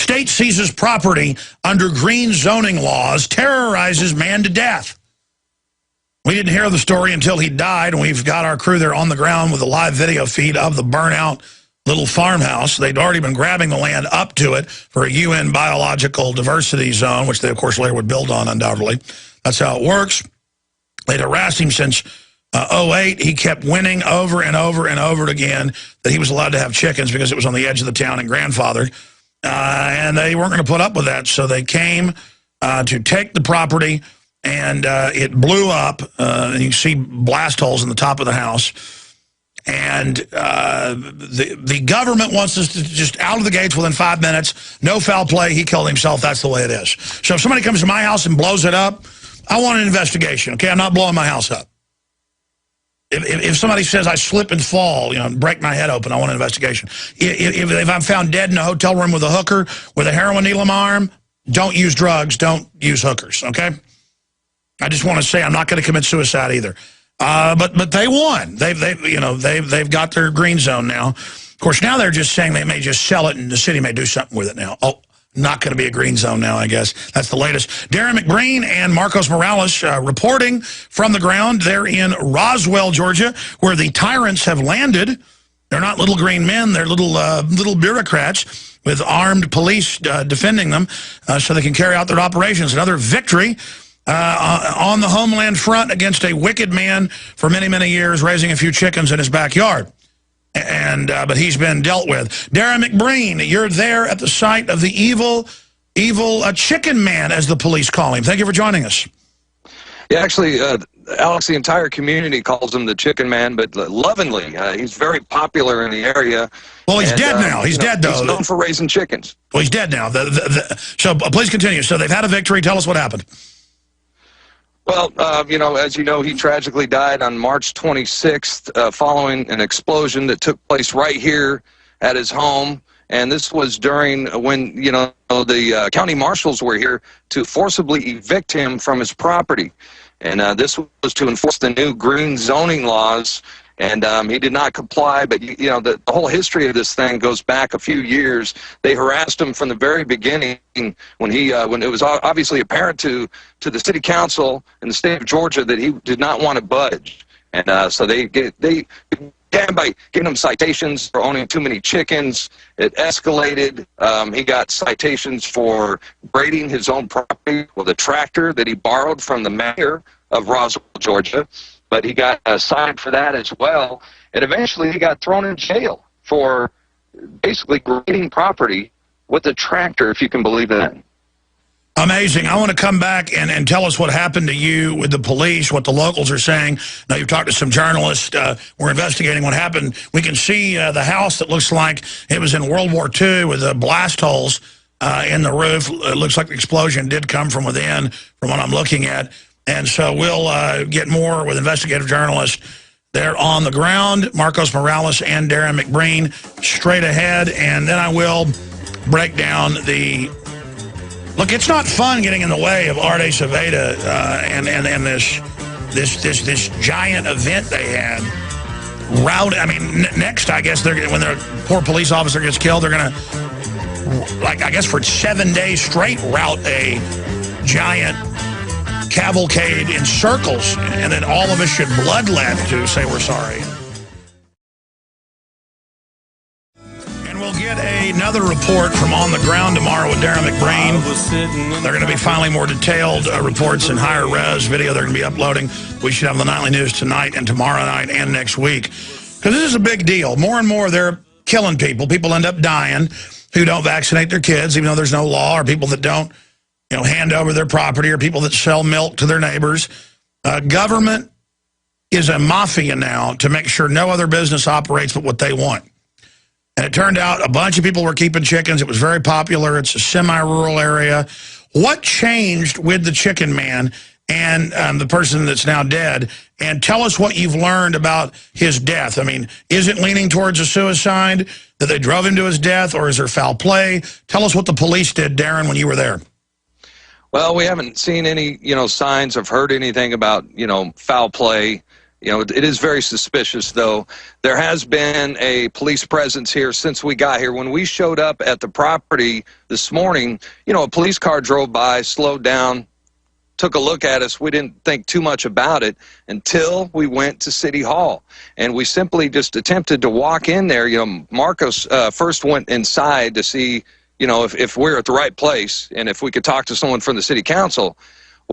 State seizes property under green zoning laws, terrorizes man to death. We didn't hear the story until he died, and we've got our crew there on the ground with a live video feed of the burnout little farmhouse. They'd already been grabbing the land up to it for a UN biological diversity zone, which they, of course, later would build on, undoubtedly. That's how it works. They'd harassed him since 2008. He kept winning over and over and over again that he was allowed to have chickens because it was on the edge of the town and grandfathered. And they weren't going to put up with that, so they came to take the property, and it blew up. And you see blast holes in the top of the house. And the government wants us to just out of the gates within 5 minutes. No foul play. He killed himself. That's the way it is. So if somebody comes to my house and blows it up, I want an investigation. Okay, I'm not blowing my house up. If somebody says I slip and fall, you know, break my head open, I want an investigation. If I'm found dead in a hotel room with a hooker with a heroin needle in my arm, don't use drugs. Don't use hookers. Okay. I just want to say I'm not going to commit suicide either. But they won. They've got their green zone now. Of course, now they're just saying they may just sell it and the city may do something with it now. Oh, not going to be a green zone now, I guess. That's the latest. Darrin McBreen and Marcos Morales reporting from the ground. They're in Roswell, Georgia, where the tyrants have landed. They're not little green men. They're little bureaucrats with armed police defending them so they can carry out their operations. Another victory on the homeland front against a wicked man for many, many years, raising a few chickens in his backyard. But he's been dealt with. Darrin McBreen, you're there at the site of the evil chicken man, as the police call him. Thank you for joining us. Yeah, actually, Alex, the entire community calls him the chicken man, but lovingly. He's very popular in the area. Well, he's dead now. He's dead, though. He's known for raising chickens. Well, he's dead now. So please continue. So they've had a victory. Tell us what happened. Well, as you know, he tragically died on March 26th following an explosion that took place right here at his home. And this was during when, the county marshals were here to forcibly evict him from his property. And this was to enforce the new green zoning laws. And he did not comply, but, the whole history of this thing goes back a few years. They harassed him from the very beginning when it was obviously apparent to the city council in the state of Georgia that he did not want to budge. And so they began by giving him citations for owning too many chickens. It escalated. He got citations for grading his own property with a tractor that he borrowed from the mayor of Roswell, Georgia. But he got cited for that as well. And eventually he got thrown in jail for basically grading property with a tractor, if you can believe that. Amazing. I want to come back and tell us what happened to you with the police, what the locals are saying. Now, you've talked to some journalists. We're investigating what happened. We can see the house that looks like it was in World War II with the blast holes in the roof. It looks like the explosion did come from within, from what I'm looking at. And so we'll get more with investigative journalists there on the ground, Marcos Morales and Darrin McBreen, straight ahead. And then I will break down the... Look, it's not fun getting in the way of Arte Saveda and this giant event they had. Next, I guess, when their poor police officer gets killed, they're going to, I guess for 7 days straight, route a giant cavalcade in circles, and then all of us should bloodlet to say we're sorry. And we'll get another report from on the ground tomorrow with Darrin McBreen. They're going to be filing more detailed reports and higher res video they're going to be uploading. We should have the nightly news tonight and tomorrow night and next week. Because this is a big deal. More and more they're killing people. People end up dying who don't vaccinate their kids, even though there's no law, or people that don't hand over their property, or people that sell milk to their neighbors. Government is a mafia now to make sure no other business operates but what they want. And it turned out a bunch of people were keeping chickens. It was very popular. It's a semi-rural area. What changed with the chicken man and the person that's now dead? And tell us what you've learned about his death. I mean, is it leaning towards a suicide, that they drove him to his death, or is there foul play? Tell us what the police did, Darrin, when you were there. Well, we haven't seen any, signs of heard anything about, foul play. You know, it is very suspicious, though. There has been a police presence here since we got here. When we showed up at the property this morning, you know, a police car drove by, slowed down, took a look at us. We didn't think too much about it until we went to City Hall. And we simply just attempted to walk in there. You know, Marcos first went inside to see, you know, if we're at the right place and if we could talk to someone from the city council.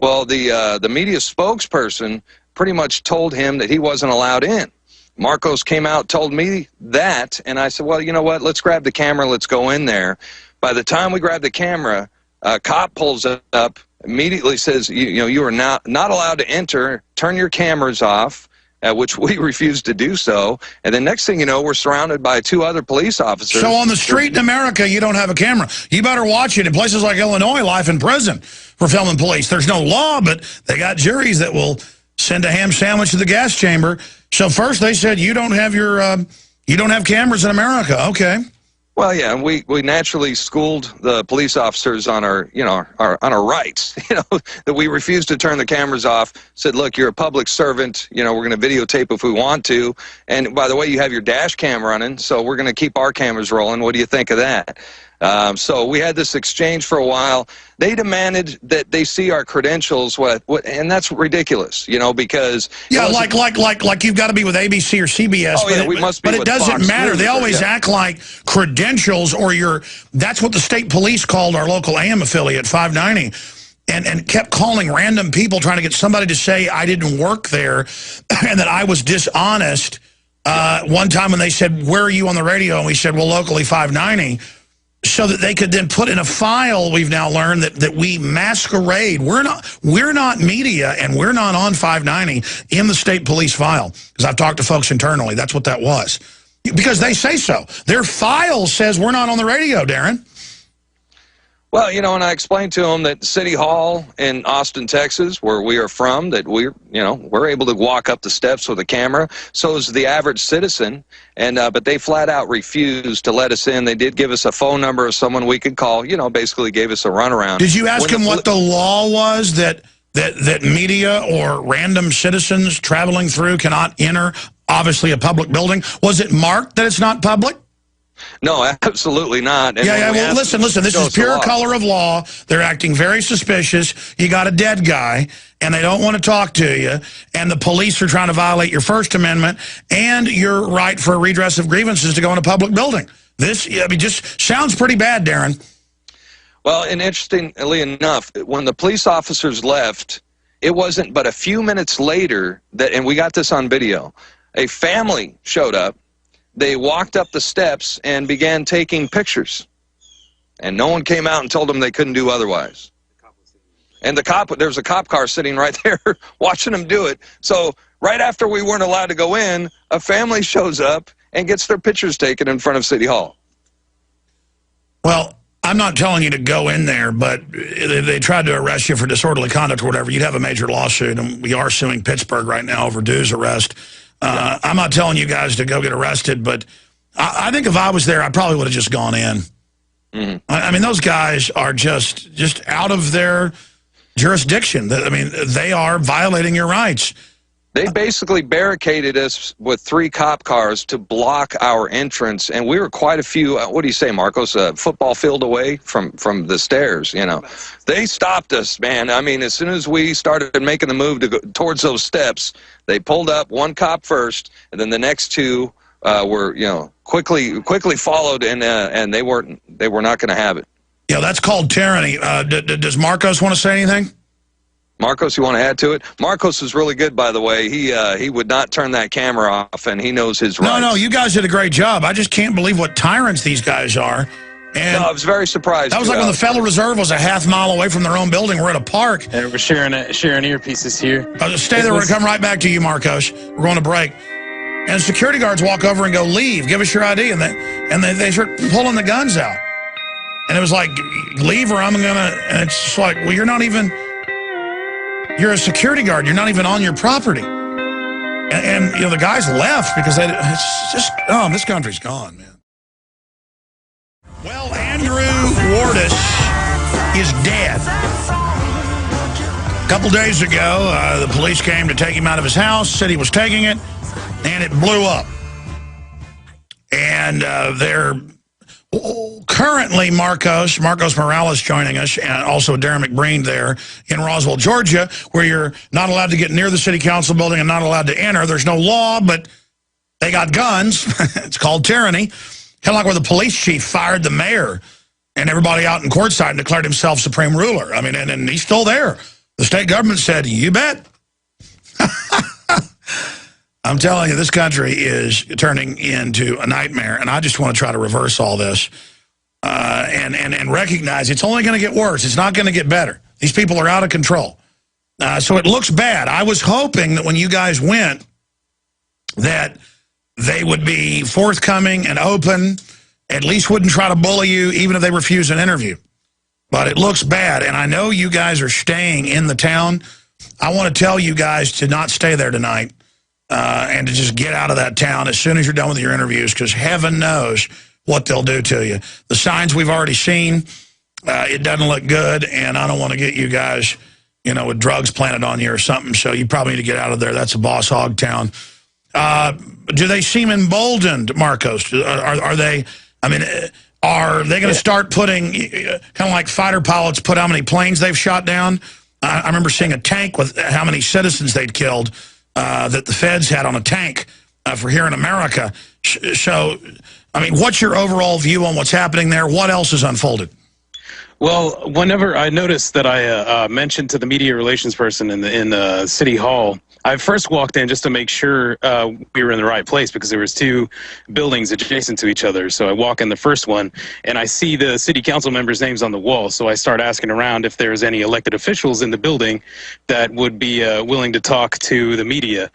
Well, the media spokesperson pretty much told him that he wasn't allowed in. Marcos came out, told me that, and I said, well, you know what, let's grab the camera, let's go in there. By the time we grab the camera, a cop pulls up, immediately says, you know, you are not allowed to enter, turn your cameras off, which we refused to do so. And then next thing you know, we're surrounded by 2 other police officers. So on the street in America, you don't have a camera. You better watch it. In places like Illinois, life in prison for filming police. There's no law, but they got juries that will send a ham sandwich to the gas chamber. So first they said you don't have you don't have cameras in America. Okay. Well, yeah, and we naturally schooled the police officers on our, you know, on our rights, you know, that we refused to turn the cameras off, said, look, you're a public servant, you know, we're going to videotape if we want to, and by the way, you have your dash cam running, so we're going to keep our cameras rolling. What do you think of that? So we had this exchange for a while. They demanded that they see our credentials, and that's ridiculous, you know, because yeah, like you've got to be with ABC or CBS. Oh, yeah, we must be but it with doesn't Fox matter. News, They always yeah. act like credentials or that's what the state police called our local AM affiliate, 590. And kept calling random people trying to get somebody to say I didn't work there and that I was dishonest. One time when they said, where are you on the radio? And we said, well, locally 590. So that they could then put in a file, we've now learned that we masquerade. We're not media, and we're not on 590 in the state police file. Because I've talked to folks internally. That's what that was. Because they say so. Their file says we're not on the radio, Darrin. Well, you know, and I explained to them that City Hall in Austin, Texas, where we are from, that we're able to walk up the steps with a camera. So is the average citizen, and but they flat out refused to let us in. They did give us a phone number of someone we could call. You know, basically gave us a runaround. Did you ask him what the law was that media or random citizens traveling through cannot enter, obviously, a public building? Was it marked that it's not public? No, absolutely not. And yeah, well, listen, this is pure color of law. They're acting very suspicious. You got a dead guy, and they don't want to talk to you, and the police are trying to violate your First Amendment and your right for a redress of grievances to go in a public building. This, I mean, just sounds pretty bad, Darrin. Well, and interestingly enough, when the police officers left, it wasn't but a few minutes later that, and we got this on video, a family showed up. They walked up the steps and began taking pictures. And no one came out and told them they couldn't do otherwise. And there's a cop car sitting right there watching them do it. So right after we weren't allowed to go in, a family shows up and gets their pictures taken in front of City Hall. Well, I'm not telling you to go in there, but if they tried to arrest you for disorderly conduct or whatever, you'd have a major lawsuit. And we are suing Pittsburgh right now over Due's arrest. I'm not telling you guys to go get arrested, but I think if I was there, I probably would have just gone in. Mm-hmm. I mean, those guys are just out of their jurisdiction. I mean, they are violating your rights. They basically barricaded us with 3 cop cars to block our entrance, and we were quite a few, what do you say, Marcos, a football field away from the stairs, you know. They stopped us, man. I mean, as soon as we started making the move to go towards those steps, they pulled up, 1 cop first, and then the next 2 were, you know, quickly followed, and they were not going to have it. Yeah, that's called tyranny. Does Marcos want to say anything? Marcos, you want to add to it? Marcos is really good, by the way. He would not turn that camera off, and he knows his rights. No, you guys did a great job. I just can't believe what tyrants these guys are. And no, I was very surprised. That was like when the Federal Reserve was a half mile away from their own building. We're at a park. And we're sharing earpieces here. Stay there. We're going to come right back to you, Marcos. We're going to break. And security guards walk over and go, leave, give us your ID. And they start pulling the guns out. And it was like, leave or I'm going to... And it's just like, well, you're not even... You're a security guard. You're not even on your property. And you know, the guys left because it's just, oh, this country's gone, man. Well, Andrew Wardis is dead. couple days ago, the police came to take him out of his house, said he was taking it, and it blew up. And they're currently Marcos Morales joining us, and also Darrin McBreen there in Roswell, Georgia, where you're not allowed to get near the city council building and not allowed to enter. There's no law, but they got guns. It's called tyranny. Kind of like where the police chief fired the mayor and everybody out in courtside and declared himself supreme ruler. I mean, and he's still there. The state government said, you bet. I'm telling you, this country is turning into a nightmare, and I just want to try to reverse all this and recognize it's only going to get worse. It's not going to get better. These people are out of control. So it looks bad. I was hoping that when you guys went that they would be forthcoming and open, at least wouldn't try to bully you even if they refuse an interview. But it looks bad, and I know you guys are staying in the town. I want to tell you guys to not stay there tonight. And to just get out of that town as soon as you're done with your interviews, because heaven knows what they'll do to you. The signs we've already seen, it doesn't look good, and I don't want to get you guys, you know, with drugs planted on you or something, so you probably need to get out of there. That's a boss hog town. Do they seem emboldened, Marcos? Are they, I mean, are they going to start putting, kind of like fighter pilots put how many planes they've shot down? I remember seeing a tank with how many citizens they'd killed, that the feds had on a tank for here in America. So, I mean, what's your overall view on what's happening there? What else is unfolded? Well, whenever I noticed that I mentioned to the media relations person in the city hall, I first walked in just to make sure we were in the right place, because there was two buildings adjacent to each other. So I walk in the first one, and I see the city council members' names on the wall. So I start asking around if there's any elected officials in the building that would be willing to talk to the media.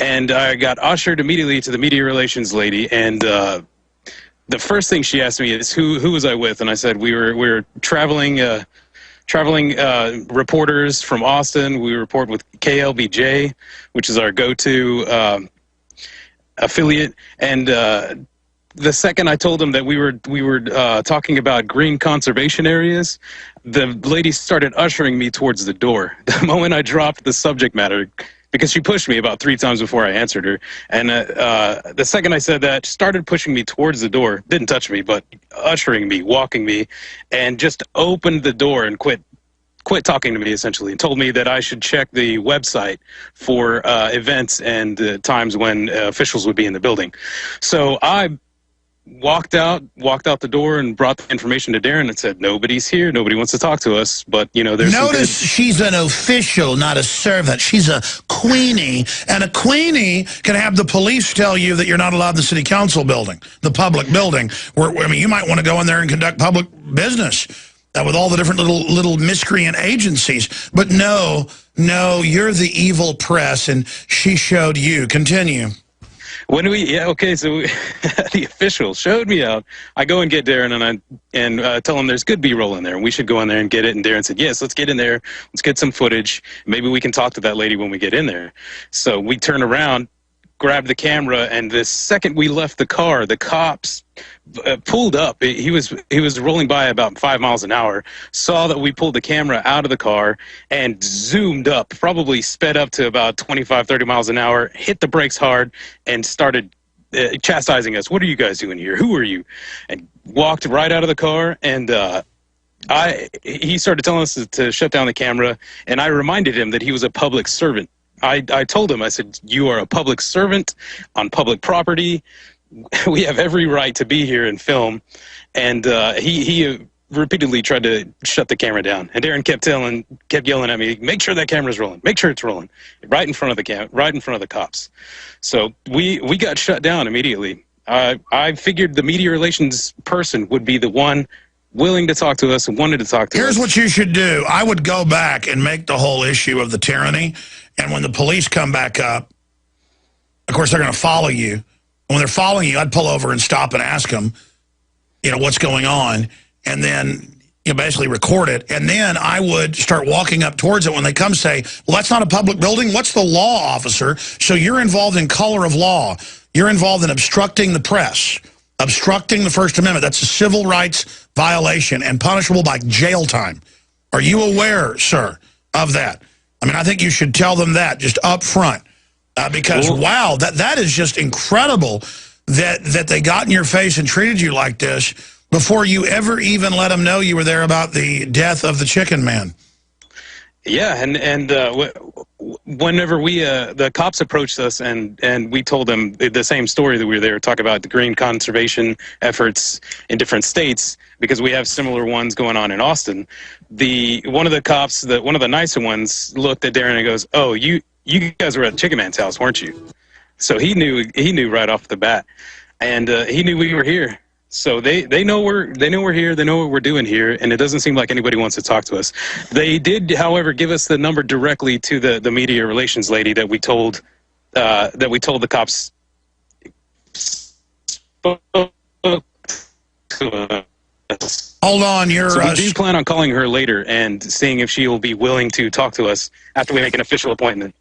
And I got ushered immediately to the media relations lady, and the first thing she asked me is, who was I with? And I said, we were traveling reporters from Austin. We report with KLBJ, which is our go-to affiliate. And the second I told them that we were talking about green conservation areas, the lady started ushering me towards the door. The moment I dropped the subject matter, because she pushed me about 3 times before I answered her. And the second I said that, started pushing me towards the door, didn't touch me, but ushering me, walking me, and just opened the door and quit talking to me, essentially, and told me that I should check the website for events and times when officials would be in the building. So I walked out the door and brought the information to Darrin and said, nobody's here, nobody wants to talk to us, but, you know, there's... Notice she's an official, not a servant. She's a queenie, and a queenie can have the police tell you that you're not allowed in the city council building, the public building, where, I mean, you might want to go in there and conduct public business with all the different little miscreant agencies. But no, you're the evil press, and she showed you. Continue. So the official showed me out. I go and get Darrin, and tell him there's good B-roll in there, and we should go in there and get it. And Darrin said, yes, let's get in there. Let's get some footage. Maybe we can talk to that lady when we get in there. So we turn around, grab the camera, and the second we left the car, the cops pulled up. He was rolling by about 5 miles an hour, saw that we pulled the camera out of the car and zoomed up, probably sped up to about 25, 30 miles an hour, hit the brakes hard, and started chastising us. What are you guys doing here? Who are you? And walked right out of the car, and he started telling us to shut down the camera, and I reminded him that he was a public servant. I told him, I said, you are a public servant on public property. We have every right to be here and film. And he repeatedly tried to shut the camera down. And Darrin kept yelling at me, make sure that camera's rolling. Make sure it's rolling. Right in front of the cops. So we got shut down immediately. I figured the media relations person would be the one willing to talk to us and wanted to talk to us. Here's what you should do. I would go back and make the whole issue of the tyranny. And when the police come back up, of course, they're going to follow you. And when they're following you, I'd pull over and stop and ask them, you know, what's going on. And then, you know, basically record it. And then I would start walking up towards it. When they come, say, well, that's not a public building. What's the law, officer? So you're involved in color of law. You're involved in obstructing the press, obstructing the First Amendment. That's a civil rights violation and punishable by jail time. Are you aware, sir, of that? I mean, I think you should tell them that just up front. Because, wow, that is just incredible that they got in your face and treated you like this before you ever even let them know you were there about the death of the chicken man. Yeah, and whenever the cops approached us and we told them the same story that we were there, talk about the green conservation efforts in different states, because we have similar ones going on in Austin. One of the cops, one of the nicer ones, looked at Darrin and goes, "Oh, you guys were at Chicken Man's house, weren't you?" So he knew right off the bat, and he knew we were here. So they know we're here. They know what we're doing here, and it doesn't seem like anybody wants to talk to us. They did, however, give us the number directly to the media relations lady that we told the cops. Hold on, so we do plan on calling her later and seeing if she will be willing to talk to us after we make an official appointment.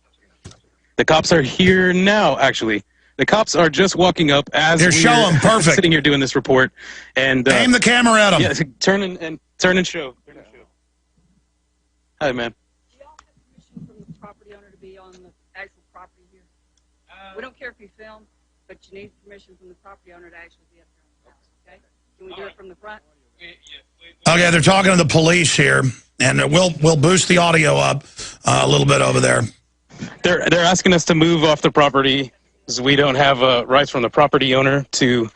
The cops are here now, actually. The cops are just walking up as we're sitting here doing this report. And aim the camera at them. Yeah, turn and show. Hi, man. Do y'all have permission from the property owner to be on the actual property here? We don't care if you film, but you need permission from the property owner to actually be up there on the house, okay? Can we do it from the front? Okay, they're talking to the police here, and we'll boost the audio up a little bit over there. They're asking us to move off the property because we don't have rights from the property owner to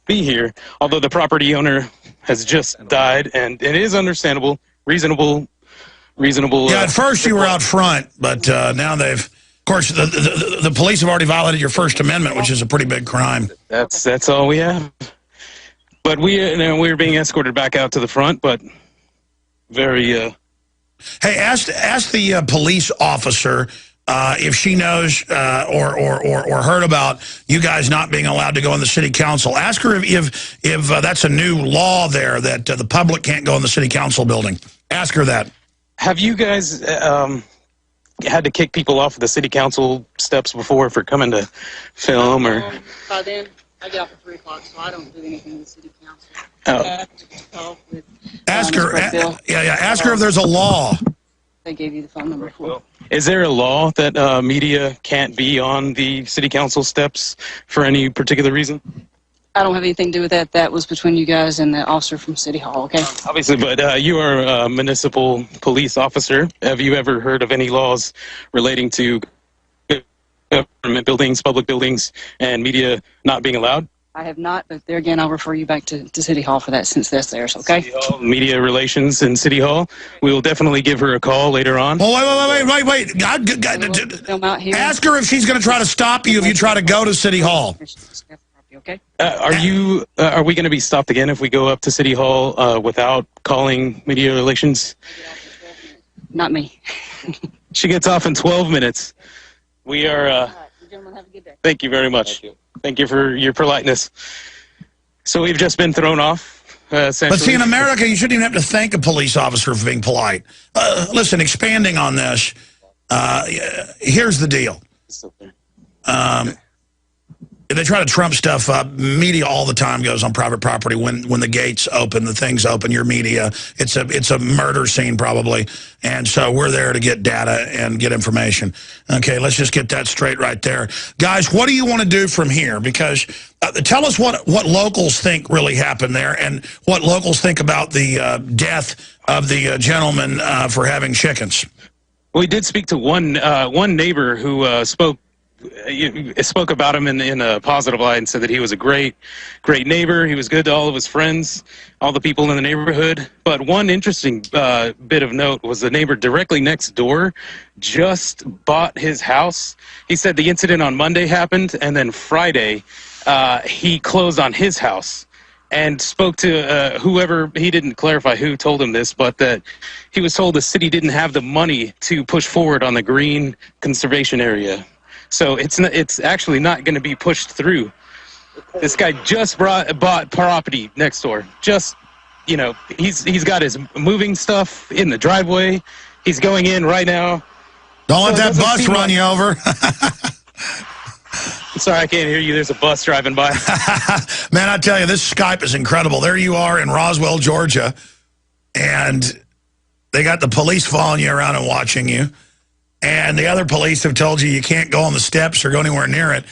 be here. Although the property owner has just died, and it is understandable, reasonable. Yeah, at first you were out front, but now they've, of course, the police have already violated your First Amendment, which is a pretty big crime. That's all we have. But we're being escorted back out to the front, but very. Hey, ask the police officer if she knows or heard about you guys not being allowed to go in the city council. Ask her if that's a new law there that the public can't go in the city council building. Ask her that. Have you guys had to kick people off of the city council steps before for coming to film or? By then, I get off at 3 o'clock, so I don't do anything in the city council. Oh. Ask her. Ask her if there's a law. They gave you the phone number for. Is there a law that media can't be on the city council steps for any particular reason? I don't have anything to do with that. That was between you guys and the officer from City Hall, okay? Obviously, but you are a municipal police officer. Have you ever heard of any laws relating to government buildings, public buildings, and media not being allowed? I have not, but there again, I'll refer you back to City Hall for that since that's theirs, okay? City Hall, media relations in City Hall. We will definitely give her a call later on. Oh, wait. Film out here. Ask her if she's going to try to stop you if you try to go to City Hall. Okay. Are we going to be stopped again if we go up to City Hall without calling media relations? Not me. She gets off in 12 minutes. We are. You gentlemen have a good day. Thank you very much. Thank you for your politeness. So we've just been thrown off. But see, in America, you shouldn't even have to thank a police officer for being polite. Listen, expanding on this, here's the deal. They try to trump stuff up. Media all the time goes on private property. When the gates open, the things open, your media, it's a murder scene probably. And so we're there to get data and get information. Okay, let's just get that straight right there. Guys, what do you want to do from here? Because tell us what locals think really happened there and what locals think about the death of the gentleman for having chickens. We did speak to one neighbor who spoke about him in a positive light and said that he was a great neighbor. He was good to all of his friends, all the people in the neighborhood. But one interesting bit of note was the neighbor directly next door just bought his house. He said the incident on Monday happened, and then Friday he closed on his house and spoke to whoever, he didn't clarify who told him this, but that he was told the city didn't have the money to push forward on the green conservation area. So it's actually not going to be pushed through. This guy just bought property next door. Just, he's got his moving stuff in the driveway. He's going in right now. Don't let that bus run you over. Sorry, I can't hear you. There's a bus driving by. Man, I tell you, this Skype is incredible. There you are in Roswell, Georgia, and they got the police following you around and watching you. and the other police have told you can't go on the steps or go anywhere near it.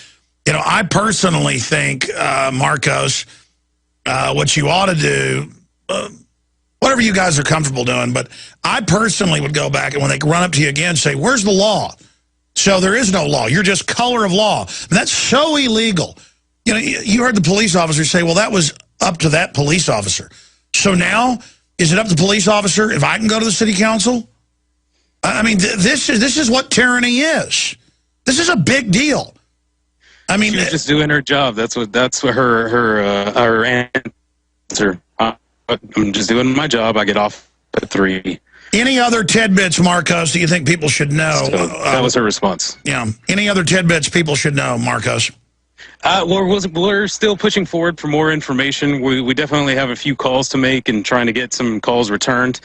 You know, I personally think, Marcos, what you ought to do, whatever you guys are comfortable doing, but I personally would go back and when they run up to you again, say, where's the law? So there is no law. You're just color of law. And that's so illegal. You know, you heard the police officer say, well, that was up to that police officer. So now, is it up to the police officer if I can go to the city council? I mean, this is what tyranny is. This is a big deal. I mean, she was just doing her job. That's what her answer. I'm just doing my job. I get off at 3. Any other tidbits, Marcos, that you think people should know? So that was her response. Yeah. Any other tidbits people should know, Marcos? We're still pushing forward for more information. We definitely have a few calls to make and trying to get some calls returned.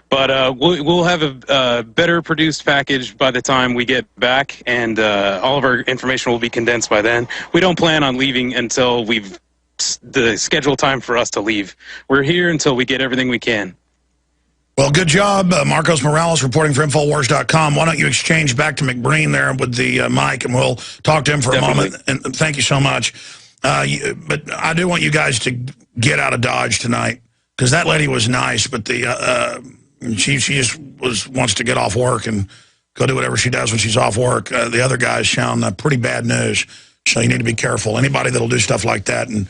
But we'll have a better produced package by the time we get back, and all of our information will be condensed by then. We don't plan on leaving until the scheduled time for us to leave. We're here until we get everything we can. Well, good job, Marcos Morales, reporting for Infowars.com. Why don't you exchange back to McBreen there with the mic, and we'll talk to him for a moment. And thank you so much. But I do want you guys to get out of Dodge tonight, because that lady was nice, but she just wants to get off work and go do whatever she does when she's off work. The other guys sound pretty bad news, so you need to be careful. Anybody that'll do stuff like that, and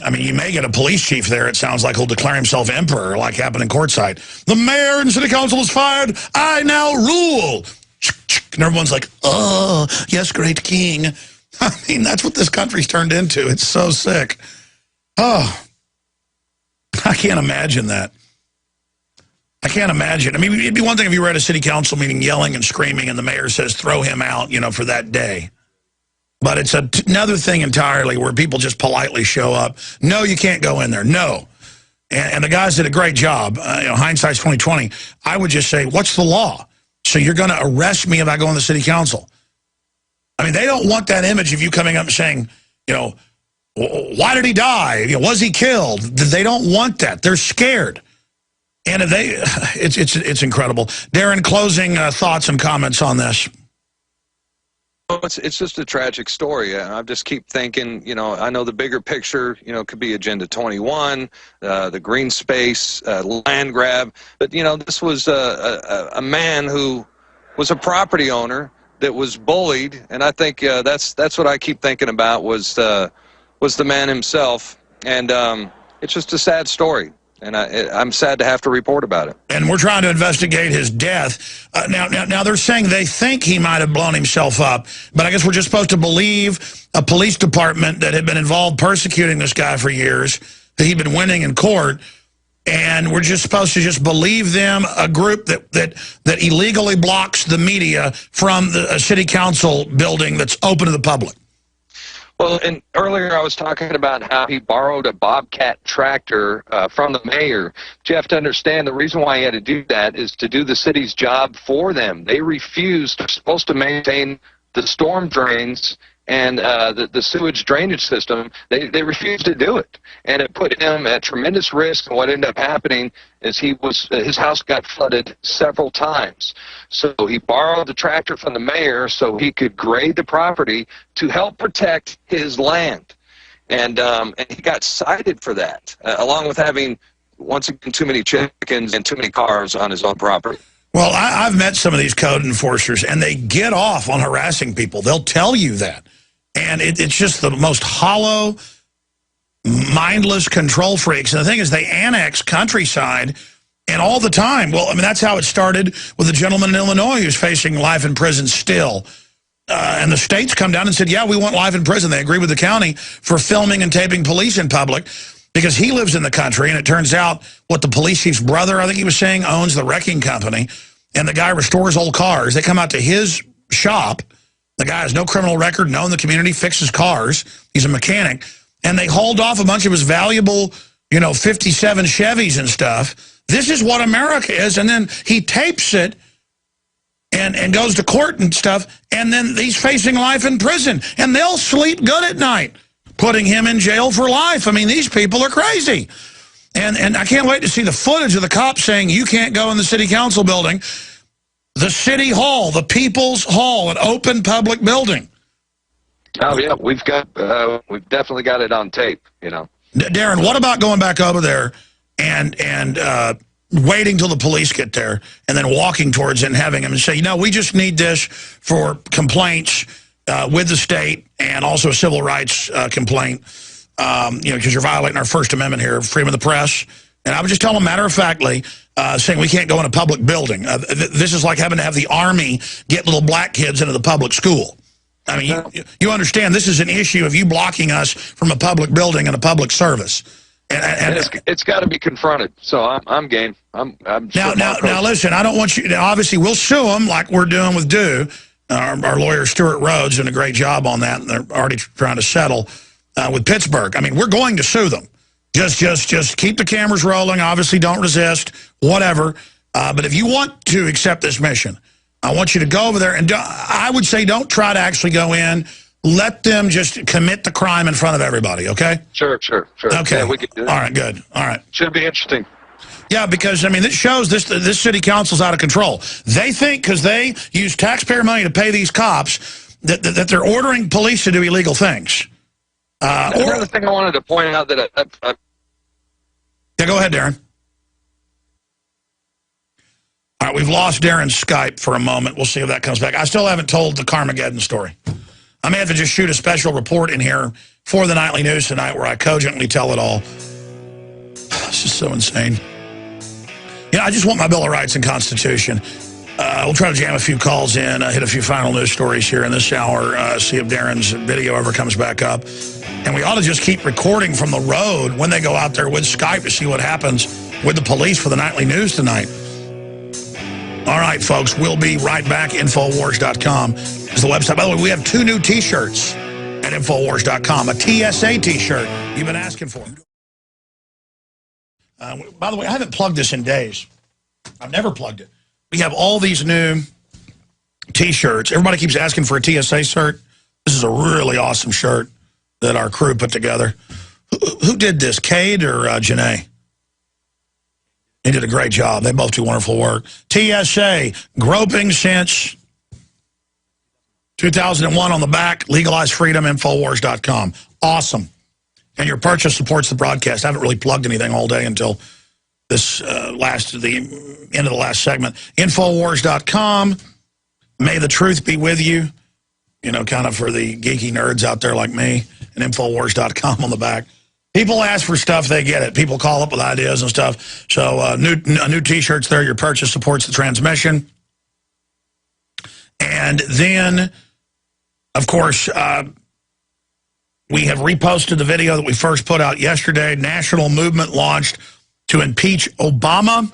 I mean, you may get a police chief there, it sounds like, who'll declare himself emperor, like happened in Courtside. The mayor and city council is fired. I now rule. And everyone's like, oh, yes, great king. I mean, that's what this country's turned into. It's so sick. Oh, I can't imagine that. I can't imagine. I mean, it'd be one thing if you were at a city council meeting yelling and screaming and the mayor says, throw him out, you know, for that day. But it's another thing entirely where people just politely show up. No, you can't go in there. No. And the guys did a great job. You know, hindsight's 2020. I would just say, what's the law? So you're going to arrest me if I go in the city council? I mean, they don't want that image of you coming up and saying, you know, why did he die? You know, was he killed? They don't want that. They're scared. And if it's incredible. Darrin, closing thoughts and comments on this. It's just a tragic story. I just keep thinking, you know, I know the bigger picture, you know, could be Agenda 21, the green space, land grab. But, you know, this was a man who was a property owner that was bullied. And I think that's what I keep thinking about was the man himself. And it's just a sad story. And I'm sad to have to report about it. And we're trying to investigate his death. Now they're saying they think he might have blown himself up, but I guess we're just supposed to believe a police department that had been involved persecuting this guy for years, that he'd been winning in court, and we're just supposed to just believe them, a group that illegally blocks the media from the city council building that's open to the public. Well, and earlier I was talking about how he borrowed a Bobcat tractor from the mayor. But you have to understand the reason why he had to do that is to do the city's job for them. They refused, they're supposed to maintain the storm drains and the sewage drainage system. They refused to do it. And it put him at tremendous risk. And what ended up happening is his house got flooded several times. So he borrowed the tractor from the mayor so he could grade the property to help protect his land. And he got cited for that, along with having, once again, too many chickens and too many cars on his own property. Well, I've met some of these code enforcers, and they get off on harassing people. They'll tell you that. And it's just the most hollow, mindless control freaks. And the thing is, they annex countryside, and all the time. Well, I mean, that's how it started with the gentleman in Illinois who's facing life in prison still. And the states come down and said, yeah, we want life in prison. They agree with the county for filming and taping police in public because he lives in the country. And it turns out what the police chief's brother, I think he was saying, owns the wrecking company. And the guy restores old cars. They come out to his shop. The guy has no criminal record, known the community, fixes cars. He's a mechanic. And they hauled off a bunch of his valuable, you know, 57 Chevys and stuff. This is what America is. And then he tapes it and goes to court and stuff. And then he's facing life in prison. And they'll sleep good at night, putting him in jail for life. I mean, these people are crazy. And I can't wait to see the footage of the cops saying, you can't go in the city council building. The City Hall, the People's Hall, an open public building. Oh yeah, we've definitely got it on tape. You know, Darrin, what about going back over there and waiting till the police get there and then walking towards it and having them say, we just need this for complaints with the state and also a civil rights complaint, because you're violating our First Amendment here, freedom of the press. And I would just tell them matter-of-factly, saying we can't go in a public building. This is like having to have the Army get little black kids into the public school. I mean, you understand this is an issue of you blocking us from a public building and a public service. And it's got to be confronted. So I'm game. I'm now listen. I don't want you. Now, obviously, we'll sue them like we're doing with Dew. Our lawyer Stuart Rhodes doing a great job on that, and they're already trying to settle with Pittsburgh. I mean, we're going to sue them. Just keep the cameras rolling. Obviously, don't resist. Whatever. But if you want to accept this mission, I want you to go over there, and I would say don't try to actually go in. Let them just commit the crime in front of everybody, okay? Sure. Okay. Yeah, we could do that. All right, good. All right. Should be interesting. Yeah, because, I mean, it shows this city council's out of control. They think because they use taxpayer money to pay these cops that they're ordering police to do illegal things. Another thing I wanted to point out that Yeah, go ahead, Darrin. All right, we've lost Darrin's Skype for a moment. We'll see if that comes back. I still haven't told the Carmageddon story. I may have to just shoot a special report in here for the nightly news tonight where I cogently tell it all. This is so insane. I just want my Bill of Rights and Constitution. We'll try to jam a few calls in, hit a few final news stories here in this hour, see if Darrin's video ever comes back up. And we ought to just keep recording from the road when they go out there with Skype to see what happens with the police for the nightly news tonight. All right, folks, we'll be right back. Infowars.com is the website. By the way, we have 2 new T-shirts at Infowars.com. A TSA T-shirt you've been asking for. By the way, I haven't plugged this in days. I've never plugged it. We have all these new T-shirts. Everybody keeps asking for a TSA shirt. This is a really awesome shirt that our crew put together. Who did this, Cade or Janae? They did a great job. They both do wonderful work. TSA, groping since 2001 on the back, legalized freedom, Infowars.com. Awesome. And your purchase supports the broadcast. I haven't really plugged anything all day until this the end of the last segment. Infowars.com. May the truth be with you. Kind of for the geeky nerds out there like me. And Infowars.com on the back. People ask for stuff, they get it. People call up with ideas and stuff. So new T-shirts there. Your purchase supports the transmission. And then, of course, we have reposted the video that we first put out yesterday. National movement launched to impeach Obama.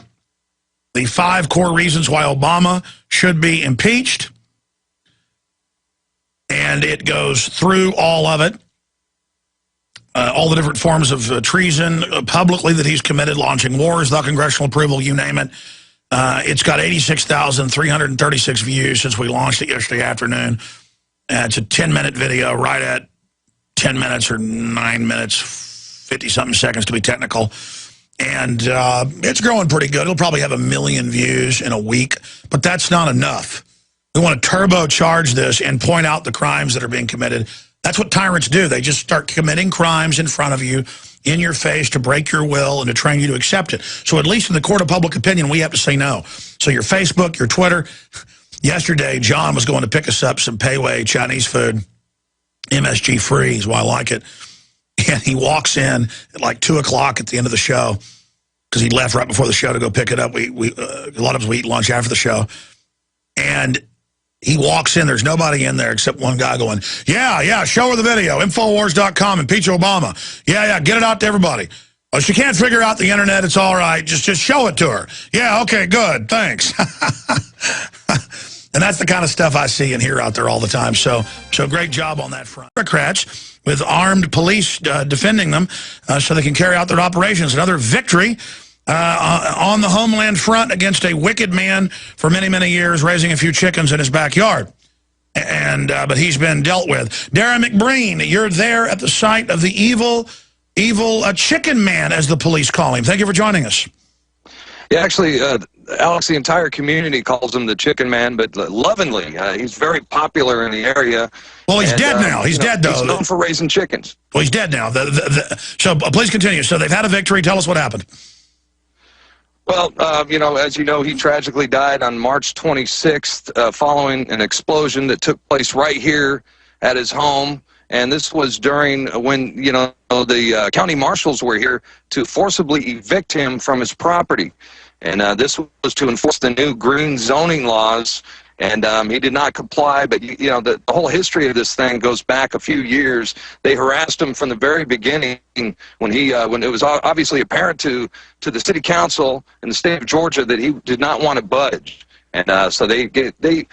The 5 core reasons why Obama should be impeached. And it goes through all of it. All the different forms of treason publicly that he's committed, launching wars, without congressional approval, you name it. It's got 86,336 views since we launched it yesterday afternoon. It's a 10-minute video, right at 10 minutes or 9 minutes, 50-something seconds to be technical. And it's growing pretty good. It'll probably have 1 million views in a week, but that's not enough. We want to turbocharge this and point out the crimes that are being committed. That's what tyrants do. They just start committing crimes in front of you, in your face, to break your will and to train you to accept it. So at least in the court of public opinion, we have to say no. So your Facebook, your Twitter. Yesterday, John was going to pick us up some Pei Chinese food, MSG free is why I like it. And he walks in at like 2 o'clock at the end of the show because he left right before the show to go pick it up. A lot of us, we eat lunch after the show. And he walks in, there's nobody in there except one guy going, yeah, show her the video, Infowars.com, impeach Obama. Yeah, get it out to everybody. Oh, she can't figure out the internet, it's all right, just show it to her. Yeah, okay, good, thanks. And that's the kind of stuff I see and hear out there all the time. So great job on that front. Democrats with armed police defending them so they can carry out their operations. Another victory on the homeland front against a wicked man for many, many years, raising a few chickens in his backyard. But he's been dealt with. Darrin McBreen, you're there at the site of the evil chicken man, as the police call him. Thank you for joining us. Yeah, actually, Alex, the entire community calls him the Chicken Man, but lovingly. He's very popular in the area. Well, he's dead now. He's dead, though. He's known for raising chickens. Well, he's dead now. So please continue. So they've had a victory. Tell us what happened. Well, as you know, he tragically died on March 26th following an explosion that took place right here at his home. And this was during when, the county marshals were here to forcibly evict him from his property. And this was to enforce the new green zoning laws. And he did not comply. But, the whole history of this thing goes back a few years. They harassed him from the very beginning when it was obviously apparent to the city council in the state of Georgia that he did not want to budge. And so they began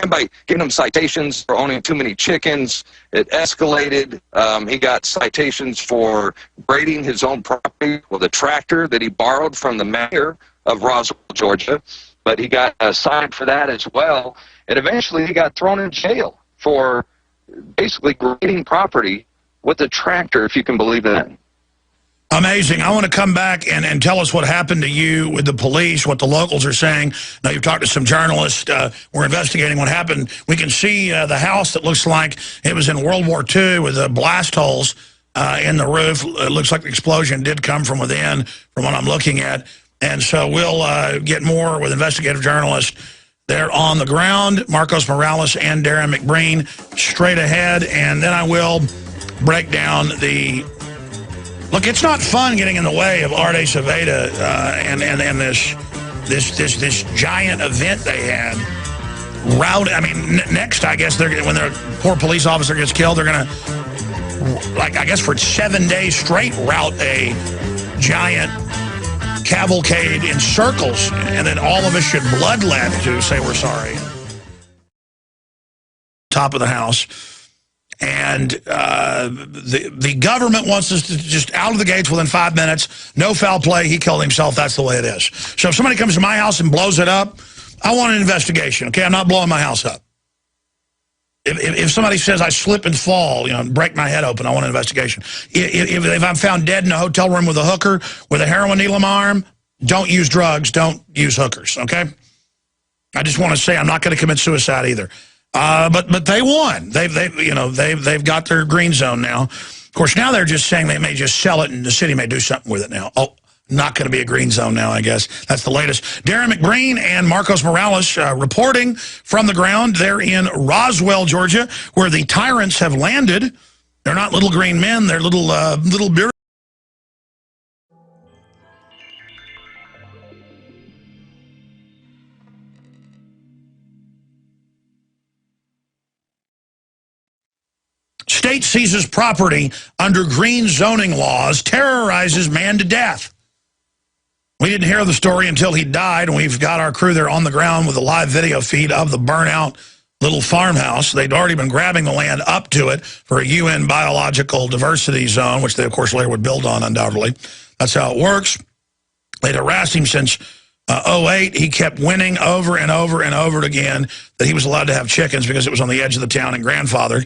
by giving him citations for owning too many chickens. It escalated. He got citations for grading his own property with a tractor that he borrowed from the mayor of Roswell, Georgia. But he got cited for that as well. And eventually he got thrown in jail for basically grading property with a tractor, if you can believe that. Amazing. I want to come back and tell us what happened to you with the police, what the locals are saying. Now, you've talked to some journalists. We're investigating what happened. We can see the house that looks like it was in World War II with the blast holes in the roof. It looks like the explosion did come from within, from what I'm looking at. And so we'll get more with investigative journalists there on the ground, Marcos Morales and Darrin McBreen, straight ahead. And then I will break down the... Look, it's not fun getting in the way of Arte Saveda and this giant event they had. I mean, next, I guess, when their poor police officer gets killed, they're going to, I guess for 7 days straight, route a giant cavalcade in circles, and then all of us should bloodlet to say we're sorry. Top of the house. And the government wants us to just out of the gates within 5 minutes. No foul play. He killed himself. That's the way it is. So if somebody comes to my house and blows it up, I want an investigation. Okay, I'm not blowing my house up. If somebody says I slip and fall, break my head open, I want an investigation. If I'm found dead in a hotel room with a hooker with a heroin needle in my arm, don't use drugs. Don't use hookers. Okay. I just want to say I'm not going to commit suicide either. But they won. They've got their green zone now. Of course, now they're just saying they may just sell it and the city may do something with it now. Oh, not going to be a green zone now, I guess. That's the latest. Darrin McBreen and Marcos Morales reporting from the ground. They're in Roswell, Georgia, where the tyrants have landed. They're not little green men. They're little beer. State seizes property under green zoning laws, terrorizes man to death. We didn't hear the story until he died, and we've got our crew there on the ground with a live video feed of the burnout little farmhouse. They'd already been grabbing the land up to it for a UN biological diversity zone, which they, of course, later would build on, undoubtedly. That's how it works. They'd harassed him since 2008. He kept winning over and over and over again that he was allowed to have chickens because it was on the edge of the town and grandfathered.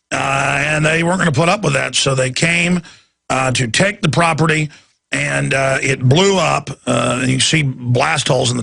And they weren't going to put up with that, so they came to take the property, and it blew up. And you see blast holes in the